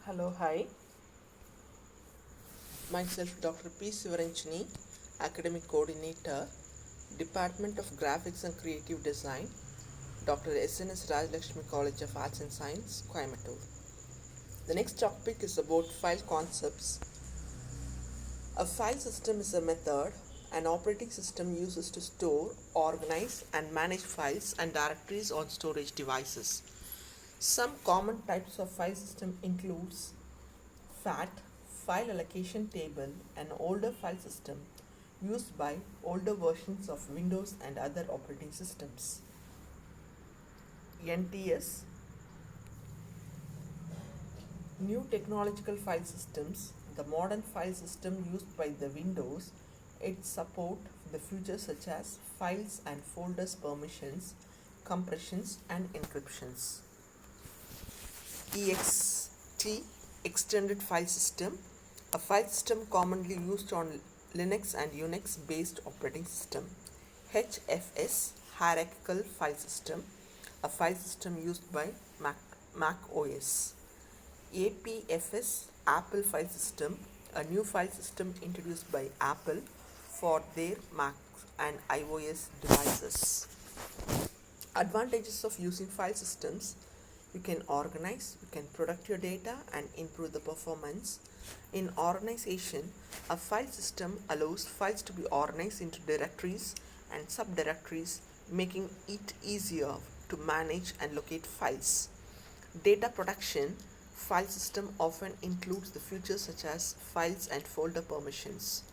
Hello, hi. Myself, Dr. P. Shivaranjani, Academic Coordinator, Department of Graphics and Creative Design, Dr. S.N.S. Rajlakshmi College of Arts and Science, Coimbatore. The next topic is about file concepts. A file system is a method an operating system uses to store, organize, and manage files and directories on storage devices. Some common types of file system includes FAT, file allocation table, an older file system used by older versions of Windows and other operating systems. NTS, new technological file systems, the modern file system used by the Windows. It support the features such as files and folders permissions, compressions and encryptions. EXT, extended file system, a file system commonly used on Linux and Unix based operating system. HFS, hierarchical file system, a file system used by Mac OS. APFS, Apple file system, a new file system introduced by Apple for their Mac and iOS devices. Advantages of using file systems: you can organize, you can protect your data and improve the performance. In organization, a file system allows files to be organized into directories and subdirectories, making it easier to manage and locate files. Data protection, file system often includes the features such as files and folder permissions,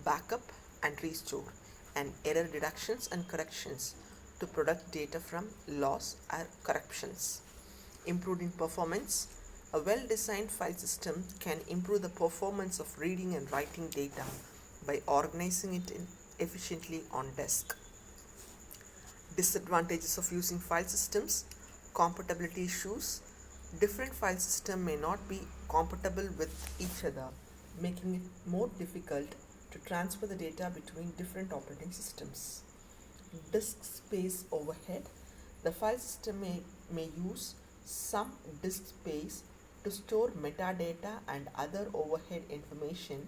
backup and restore, and error deductions and corrections to protect data from loss or corruptions. Improving performance, a well-designed file system can improve the performance of reading and writing data by organizing it efficiently on disk. Disadvantages of using file systems: compatibility issues. Different file systems may not be compatible with each other, making it more difficult to transfer the data between different operating systems. Disk space overhead. The file system may use some disk space to store metadata and other overhead information,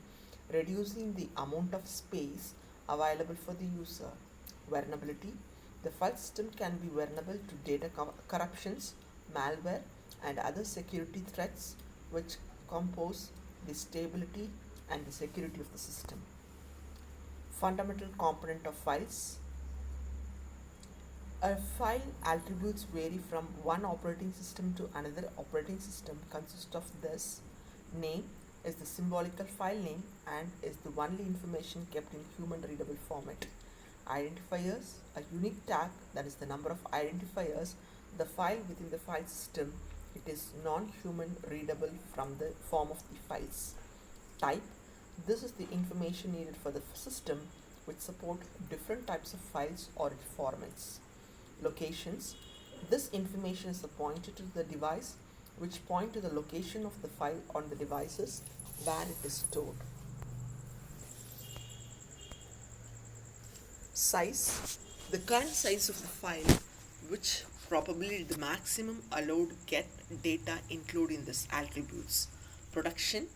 reducing the amount of space available for the user. Vulnerability. The file system can be vulnerable to data corruptions, malware, and other security threats which compose the stability and the security of the system. Fundamental component of files. A file attributes vary from one operating system to another operating system. Consist of this: name is the symbolical file name and is the only information kept in human readable format. Identifiers, a unique tag, that is the number of identifiers the file within the file system. It is non-human readable from the form of the files. Type, this is the information needed for the system which support different types of files or formats. Locations, this information is a pointer to the device which point to the location of the file on the devices where it is stored. Size, the current size of the file, which probably the maximum allowed get data including this attributes. Production,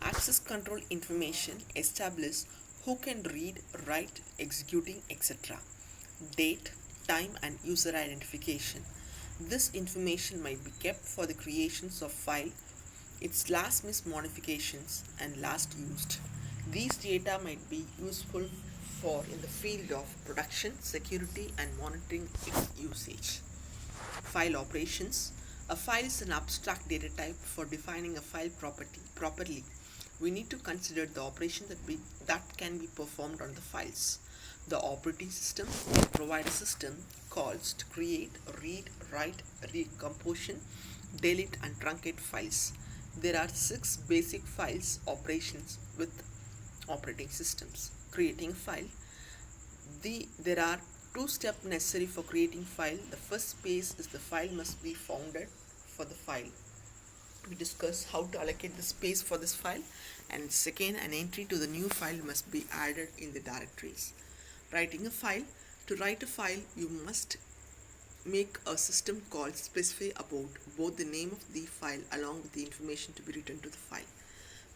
access control information establish who can read, write, executing, etc. Date, time and user identification. This information might be kept for the creations of file, its last missed modifications and last used. These data might be useful for in the field of production, security and monitoring its usage. File operations. A file is an abstract data type. For defining a file property properly, we need to consider the operation that can be performed on the files. The operating system will provide a system calls to create, read, write, recomposition, delete and truncate files. There are 6 basic files operations with operating systems. Creating file. There are 2 steps necessary for creating file. The first phase is the file must be founded for the file. We discuss how to allocate the space for this file, and second, an entry to the new file must be added in the directories. Writing a file. To write a file, you must make a system call specify about both the name of the file along with the information to be written to the file.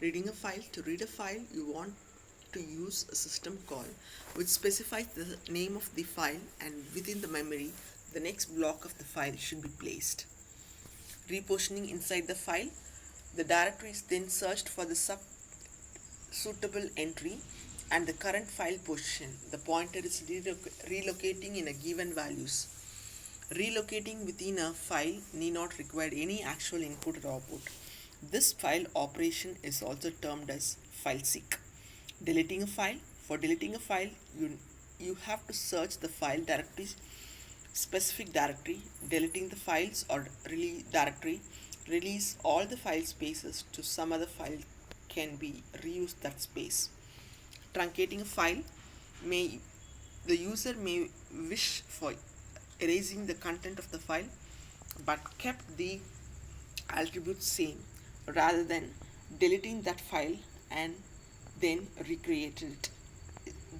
Reading a file. To read a file, you want to use a system call which specifies the name of the file, and within the memory, the next block of the file should be placed. Repositioning inside the file. The directory is then searched for the suitable entry and the current file position. The pointer is relocating in a given values. Relocating within a file need not require any actual input or output. This file operation is also termed as file seek. Deleting a file. For deleting a file, you have to search the file directory specific directory. Deleting the files or directory release all the file spaces to some other file can be reused that space. Truncating a file. The user may wish for erasing the content of the file but kept the attributes same rather than deleting that file and then recreated it.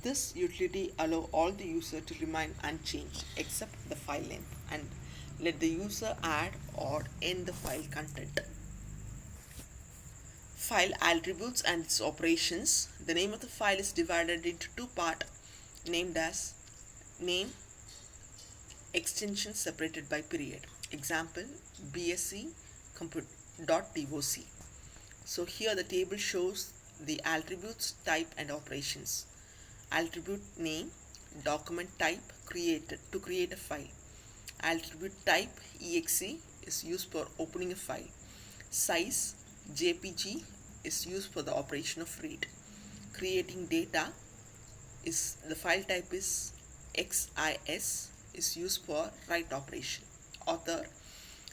This utility allows all the user to remain unchanged except the file length and let the user add or end the file content. File attributes and its operations. The name of the file is divided into two parts named as name, extension separated by period. Example, bsc.doc. So here the table shows the attributes, type and operations. Attribute name, document type created to create a file. Attribute type exe is used for opening a file. Size jpg is used for the operation of read. Creating data is the file type is xis is used for write operation. Author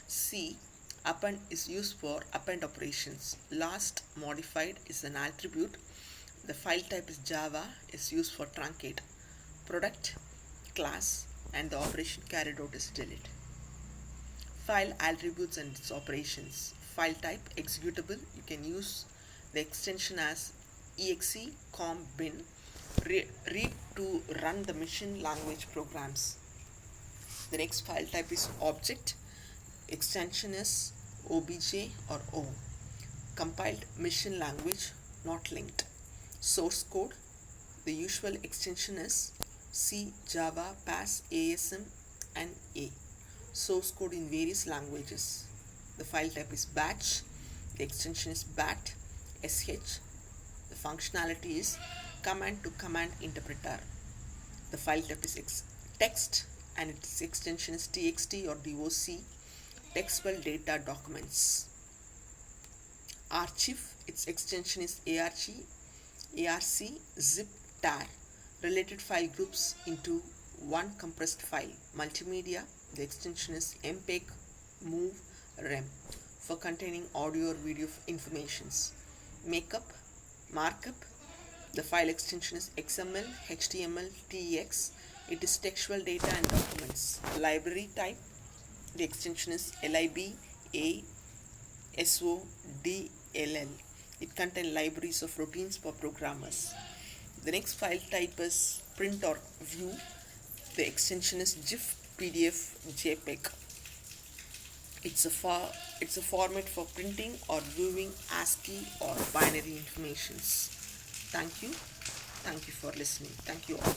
c append is used for append operations. Last modified is an attribute. The file type is java is used for truncate. Product class and the operation carried out is delete. File attributes and its operations. File type executable. You can use the extension as exe com bin. Read to run the machine language programs. The next file type is object. Extension is obj or o. Compiled machine language not linked. Source code. The usual extension is C, Java, PAS, ASM and A. Source code in various languages. The file type is batch. The extension is bat, sh. The functionality is command to command interpreter. The file type is text and its extension is txt or doc. Textual data documents. Archive, its extension is arc, zip, tar. Related file groups into one compressed file. Multimedia, the extension is mpeg, move, rem for containing audio or video informations. Markup, the file extension is xml, html, tex. It is textual data and documents. Library type, the extension is lib, a, so, dll. It contains libraries of routines for programmers. The next file type is print or view. The extension is GIF, PDF, JPEG. It's a format for printing or viewing ASCII or binary informations. Thank you. Thank you for listening. Thank you all.